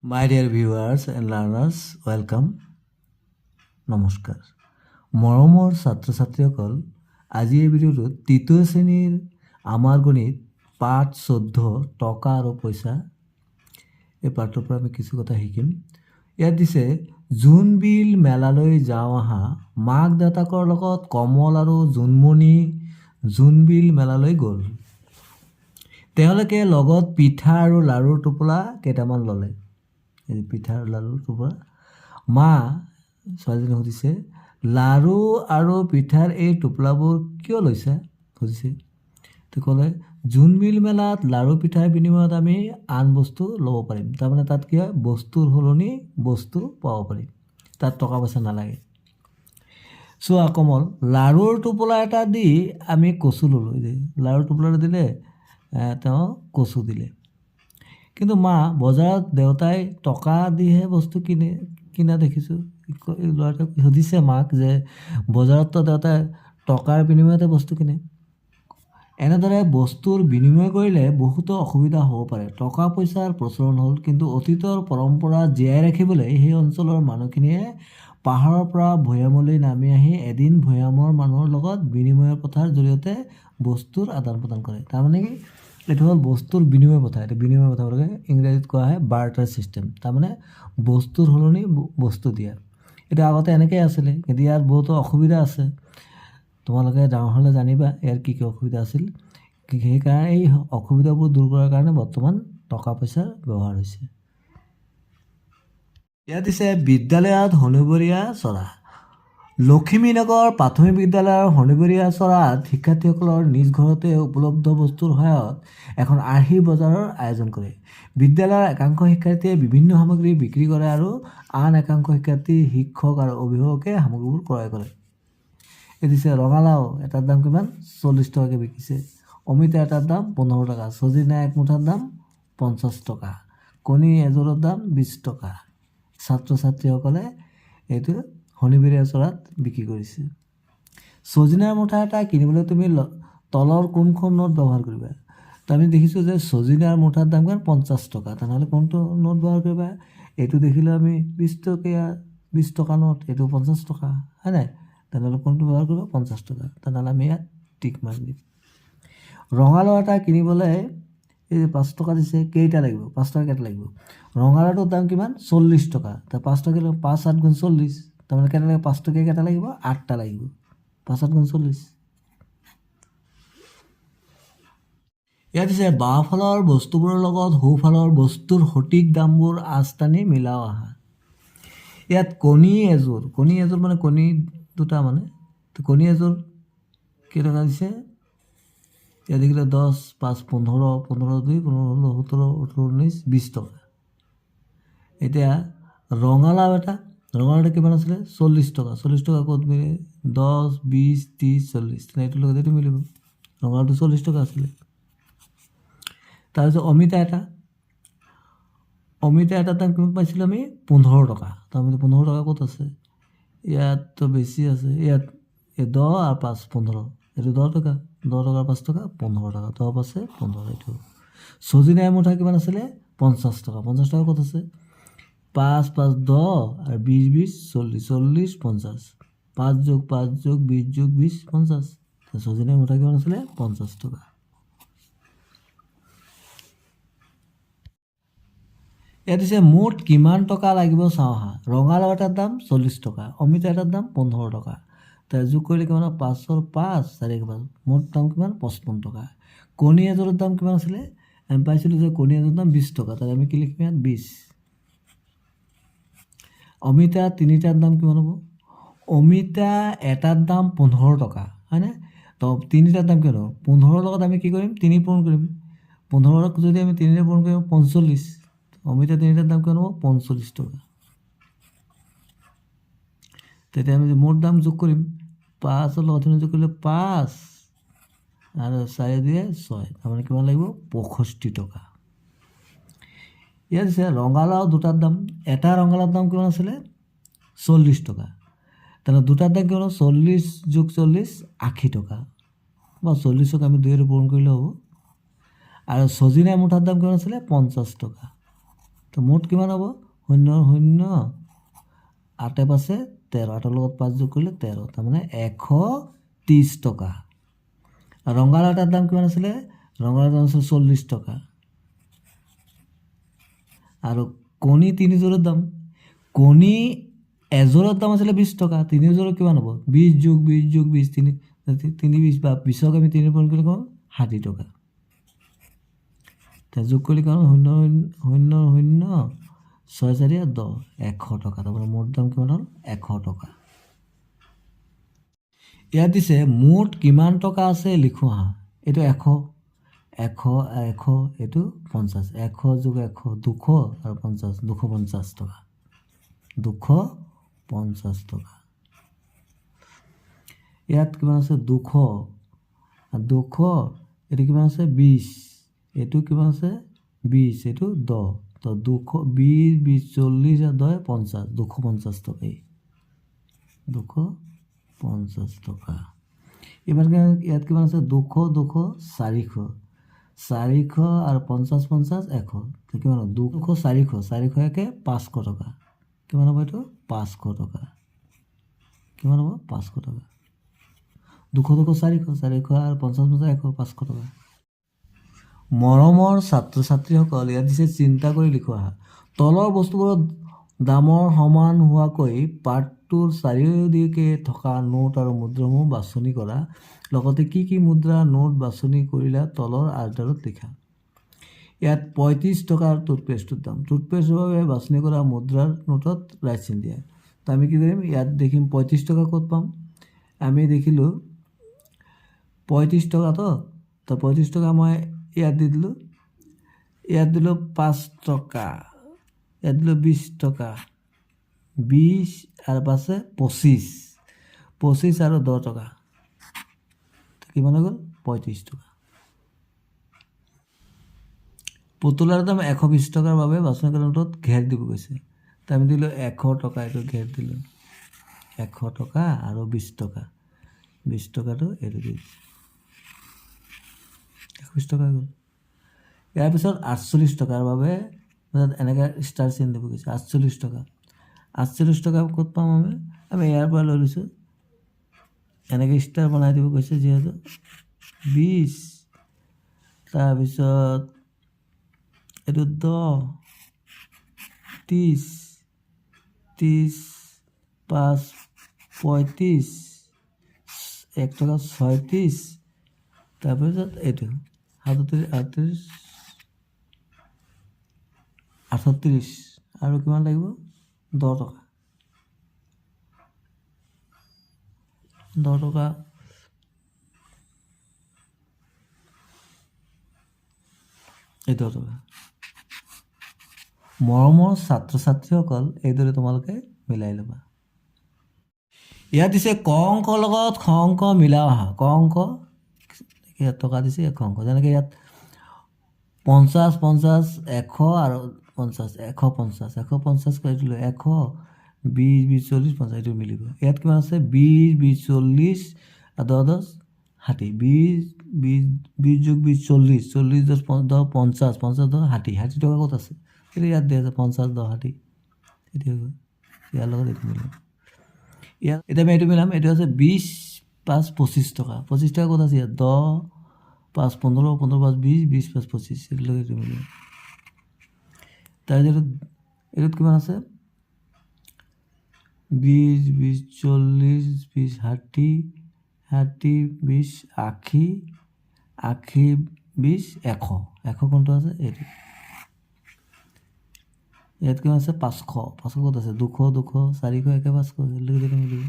My dear viewers and learners, welcome. নমস্কাৰ মৰমৰ ছাত্ৰ ছাত্ৰীসকল, আজি এই ভিডিঅ'টোত তৃতীয় শ্ৰেণীৰ আমাৰ গণিত পাঠ 14 টকা আৰু পইচা এই পাঠটোৰ পৰা আমি কিছু কথা শিকিম। ইয়াত দিছে জোনবিল মেলালৈ যাওঁ আহা মাক দেউতাকৰ লগত কমল আৰু জোনমণি জোনবিল মেলালৈ গ'ল। তেওঁলোকে লগত পিঠা আৰু লাড়ুৰ টোপোলা কেইটামান ল'লে। এই পিঠা আৰু লাড়ুৰ টোপোলা মা ছোৱালীজনী সুধিছে, লাড়ু আৰু পিঠাৰ এই টোপোলাবোৰ কিয় লৈছা সুধিছে। তো ক'লে জোনবিল মেলাত লাড়ু পিঠাৰ বিনিময়ত আমি আন বস্তু ল'ব পাৰিম। তাৰমানে তাত কি হয়, বস্তুৰ সলনি বস্তু পাব পাৰিম, তাত টকা পইচা নালাগে। চোৱা কমল, লাড়ুৰ টোপোলা এটা দি আমি কচু ল'লোঁ। লাড়ুৰ টোপোলাটো দিলে, তেওঁ কচু দিলে। কিন্তু মা, বজাৰত দেউতাই টকা দিহে বস্তু কিনা দেখিছোঁ। ল'ৰাটোক সুধিছে মাক যে বজাৰততো দেউতাই টকাৰ বিনিময়তে বস্তু কিনে। এনেদৰে বস্তুৰ বিনিময় কৰিলে বহুতো অসুবিধা হ'ব পাৰে। টকা পইচাৰ প্ৰচলন হ'ল, কিন্তু অতীতৰ পৰম্পৰা জীয়াই ৰাখিবলৈ সেই অঞ্চলৰ মানুহখিনিয়ে পাহাৰৰ পৰা ভৈয়ামলৈ নামি আহি এদিন ভৈয়ামৰ মানুহৰ লগত বিনিময়ৰ প্ৰথাৰ জৰিয়তে বস্তুৰ আদান প্ৰদান কৰে। তাৰমানে কি, এইটো হ'ল বস্তুৰ বিনিময় প্ৰথা। এইটো বিনিময় প্ৰথা বুলি ইংৰাজীত কোৱা হয় বাৰ্টাৰ ছিষ্টেম। তাৰমানে বস্তুৰ সলনি বস্তু দিয়া। এইটো আগতে এনেকৈ আছিলে, কিন্তু ইয়াত বহুতো অসুবিধা আছে। তোমালোকে ডাঙৰ হ'লে জানিবা ইয়াৰ কি কি অসুবিধা আছিল। সেইকাৰণে এই অসুবিধাবোৰ দূৰ কৰাৰ কাৰণে বৰ্তমান টকা পইচাৰ ব্যৱহাৰ হৈছে। ইয়াত দিছে বিদ্যালয়ত শনিবৰীয়া চৰা। লখিমীনগৰ প্ৰাথমিক বিদ্যালয়ৰ শনিবৰীয়া চৰাত শিক্ষাৰ্থীসকলৰ নিজ ঘৰতে উপলব্ধ বস্তুৰ সহায়ত এখন আৰ্হি বজাৰৰ আয়োজন কৰে। বিদ্যালয়ৰ একাংশ শিক্ষাৰ্থীয়ে বিভিন্ন সামগ্ৰী বিক্ৰী কৰে আৰু আন একাংশ শিক্ষাৰ্থী, শিক্ষক আৰু অভিভাৱকে সামগ্ৰীবোৰ ক্ৰয় কৰে। এই দিছে ৰঙালাও এটাৰ দাম কিমান, 40 টকাকৈ বিকিছে। অমিতা এটাৰ দাম 15 টকা। চজিনা এক মুঠাৰ দাম 50 টকা। কণী এযোৰৰ দাম 20 টকা। ছাত্ৰ ছাত্ৰীসকলে এইটো শনিবৰীয়া চৰাত বিক্ৰী কৰিছে। চজিনাৰ মুঠা এটা কিনিবলৈ তুমি তলৰ কোনখন নোট ব্যৱহাৰ কৰিবা? তো আমি দেখিছোঁ যে চজিনাৰ মুঠাৰ দাম কিমান, 50 টকা। তেনেহ'লে কোনটো নোট ব্যৱহাৰ কৰিবা? এইটো দেখিলে আমি 20 টকা নোট, এইটো 50 টকা, হয় নাই? তেনেহ'লে কোনটো ব্যৱহাৰ কৰিবা? 50 টকা। তেনেহ'লে আমি ইয়াত টিক মাৰি দিম। ৰঙালাও এটা কিনিবলৈ এই 5 টকা দিছে, কেইটা লাগিব? 5 টকা কেইটা লাগিব? ৰঙালাওটোৰ দাম কিমান, 40 টকা। তা 5 টকা 5 7 গুণ 40, তাৰমানে কেইটা লাগিব? 5 টকীয়া কেইটা লাগিব? 8টা লাগিব। 5 7 গুণ 40। ইয়াত দিছে বাওঁফালৰ বস্তুবোৰৰ লগত সোঁফালৰ বস্তুৰ সঠিক দামবোৰ আঁচ টানি মিলাও আহা। ইয়াত কণী এযোৰ মানে কণী দুটা, মানে তো কণী এযোৰ কেইটকা দিছে? ইয়াত দেখিলে 10 5 15 15 2 15 16 17 18 19 20 টকা। এতিয়া ৰঙালাওটা কিমান আছিলে? 40 টকা। 40 টকা ক'ত মিলে? 10 20 30 40, তেনে এইটোৰ লগত এইটো মিলিব। ৰঙালাওটো 40 টকা আছিলে। তাৰপিছত অমিতা এটাৰ দাম কিমান পাইছিলোঁ আমি? 15 টকা। তাৰমানে 15 টকা ক'ত আছে? ইয়াততো বেছি আছে। ইয়াত এই 10 আৰু 5 15, এইটো 10 টকা। 10 টকাৰ 5 টকা 15 টকা। 10 আছে 15, এইটো। চজিনা এমুঠা কিমান আছিলে? 50 টকা। 50 টকা ক'ত আছে? 5 5 10 আৰু 20 20 40 40 50, 5 যোগ 5 যোগ 20 যোগ 20 50। চজিনা এমুঠা কিমান আছিলে? 50 টকা। ইয়াত দিছে মুঠ কিমান টকা লাগিব চাওঁ আহা। ৰঙালাও এটাৰ দাম 40 টকা, অমিতা এটাৰ দাম 15 টকা। তাৰ যোগ কৰিলে কিমান? 5 ৰ 5 4 5, মুঠ দাম কিমান? 55 টকা। কণী এযোৰৰ দাম কিমান আছিলে? আমি পাইছিলোঁ যে কণী এযোৰৰ দাম 20 টকা, তাত আমি কি লিখিম? ইয়াত 20। অমিতা তিনিটাৰ দাম কিমান হ'ব? অমিতা এটাৰ দাম 15 টকা, হয়নে? তো তিনিটাৰ দাম কিমান হ'ব? 15ৰ লগত আমি কি কৰিম? 3 পূৰণ কৰিম। 15ক যদি আমি 3ৰে পূৰণ কৰিম 45। অমিতা তিনিটাৰ দাম কিমান হ'ব? 45 টকা। তেতিয়া আমি মুঠ দাম যোগ কৰিম। 5ৰ লগত যোগ কৰিলে 5 আৰু 4 2 6, তাৰমানে কিমান লাগিব? 65 টকা। ইয়াত দিছে ৰঙালাও দুটাৰ দাম। এটা ৰঙালাওৰ দাম কিমান আছিলে? 40 টকা। তেনেহ'লে দুটাৰ দাম কিমান? 40 যোগ 40 80 টকা, বা 40ক আমি 2ৰে পূৰণ কৰিলে হ'ব। আৰু চজিনা মুঠাৰ দাম কিমান আছিলে? 50 টকা। তো মুঠ কিমান হ'ব 0 0 8 পাঁচে 13 8 লগত 5 যোগ কৰিলে 13 তাৰমানে 130 টকা। ৰঙালাও এটাৰ দাম কিমান আছিলে ৰঙালাওৰ দাম আছিল 40 টকা। আৰু কণী 3যোৰৰ দাম কণী এযোৰৰ দাম আছিলে 20 টকা 3যোৰৰ কিমান হ'ব 20 যোগ 20 যোগ 20 3 20 বা 20ক আমি 3 পূৰণ কৰি কওঁ 60 টকা। যোগ কৰি কিমান 0 0 0 6 4 10 100 টকা। তাৰপৰা মুঠ দাম কিমান হ'ল 100 টকা। ইয়াত দিছে মুঠ কিমান টকা আছে লিখোঁ আহা। এইটো 100 100 100 এইটো 50 100 যোগ 100 200 আৰু 50 250 টকা 250 টকা। ইয়াত কিমান আছে 200 200 এইটো কিমান আছে 20 এইটো কিমান আছে 20 এইটো 10 তো 220 20 40 আর 10 50 250 টাকা 250 টাকা। এবার ইয়াত কিমান আছে 200 200 400 400 আর 50 50 100 তো কিমান 200 400 400 একে 500 টাকা কিমান হ'ব এইটো 500 টাকা কিমান হ'ব 500 টাকা 200 200 400 400 আর 50 50 100 500 টাকা। মৰমৰ ছাত্ৰ ছাত্ৰীসকল ইয়াত দিছে চিন্তা কৰি লিখোৱা তলৰ বস্তুবোৰৰ দামৰ সমান হোৱাকৈ পাঠটোৰ চাৰিওদিশে থকা নোট আৰু মুদ্ৰাসমূহ বাছনি কৰা লগতে কি কি মুদ্ৰা নোট বাছনি কৰিলা তলৰ আৰ্ডাৰত লিখা। ইয়াত 35 টকাৰ টুথপেষ্টৰ দাম টুথপেষ্টৰ বাবে বাছনি কৰা মুদ্ৰাৰ নোটত ৰাইট চিন দিয়া। তো আমি কি কৰিম ইয়াত দেখিম 35 টকা ক'ত পাম আমি দেখিলোঁ 35 টকা তো 35 টকা মই ইয়াত দি দিলোঁ ইয়াত দিলোঁ 5 টকা ইয়াত দিলোঁ 20 টকা 20 আর পাশে 25 25 আর 10 টাকা কিমান হৈ গ'ল 35 টকা। পুতলাৰ দাম 120 টকাৰ বাবে বাছনি কৰা নোটত ঘেৰ দিব গৈছে তো আমি দিলোঁ 100 টকা এইটো ঘেৰ দিলোঁ 100 টকা আৰু 20 টকা 20 টকাটো এইটো দি 21 টকা গ'ল। ইয়াৰ পিছত 48 টকাৰ বাবে এনেকৈ ষ্টাৰ চিন দিব গৈছে 48 টকা 48 টকা ক'ত পাম আমি ইয়াৰ পৰা লৈ লৈছোঁ এনেকৈ ষ্টাৰ বনাই দিব গৈছে যিহেতু 20 তাৰপিছত এইটো 10 30 30 5 35 1 টকা 36 তাৰপিছত এইটো 37 38 আৰু কিমান লাগিব 10 টকা 10 টকা এই 10 টকা। মৰমৰ ছাত্ৰ ছাত্ৰীসকল এইদৰে তোমালোকে মিলাই ল'বা। ইয়াত দিছে ক অংকৰ লগত খ অংক মিলাও আহা ক অংক ইয়াত টকা দিছে খ অংক যেনেকৈ ইয়াত 50 50 100 আৰু 50 150 150 কৰি দিলোঁ 100 20 20 40 50 এইটো মিলিব। ইয়াত কিমান আছে 20 20 40 আৰু 10 10 60 20 20 20 যোগ 20 40 40 10 10 50 50 10 60 60 টকা ক'ত আছে এইটো ইয়াত দিয়া আছে 50 10 60 এইটো ইয়াৰ লগত এইটো মিলাম ইয়াত এতিয়া আমি এইটো মিলাম এইটো আছে 20 5 25 টকা 25 টকা ক'ত আছে ইয়াত 10 5 15 15 5 20 20 5 25 এইটো লগত এইটো মিলাম। তাৰপিছত এইটোত কিমান আছে 20 20 40 20 60 60 20 80 80 20 100 100 কোনটো আছে এইটো ইয়াত কিমান আছে 500 500 ক'ত আছে 200 200 400 একে 500 এইটো মিলিব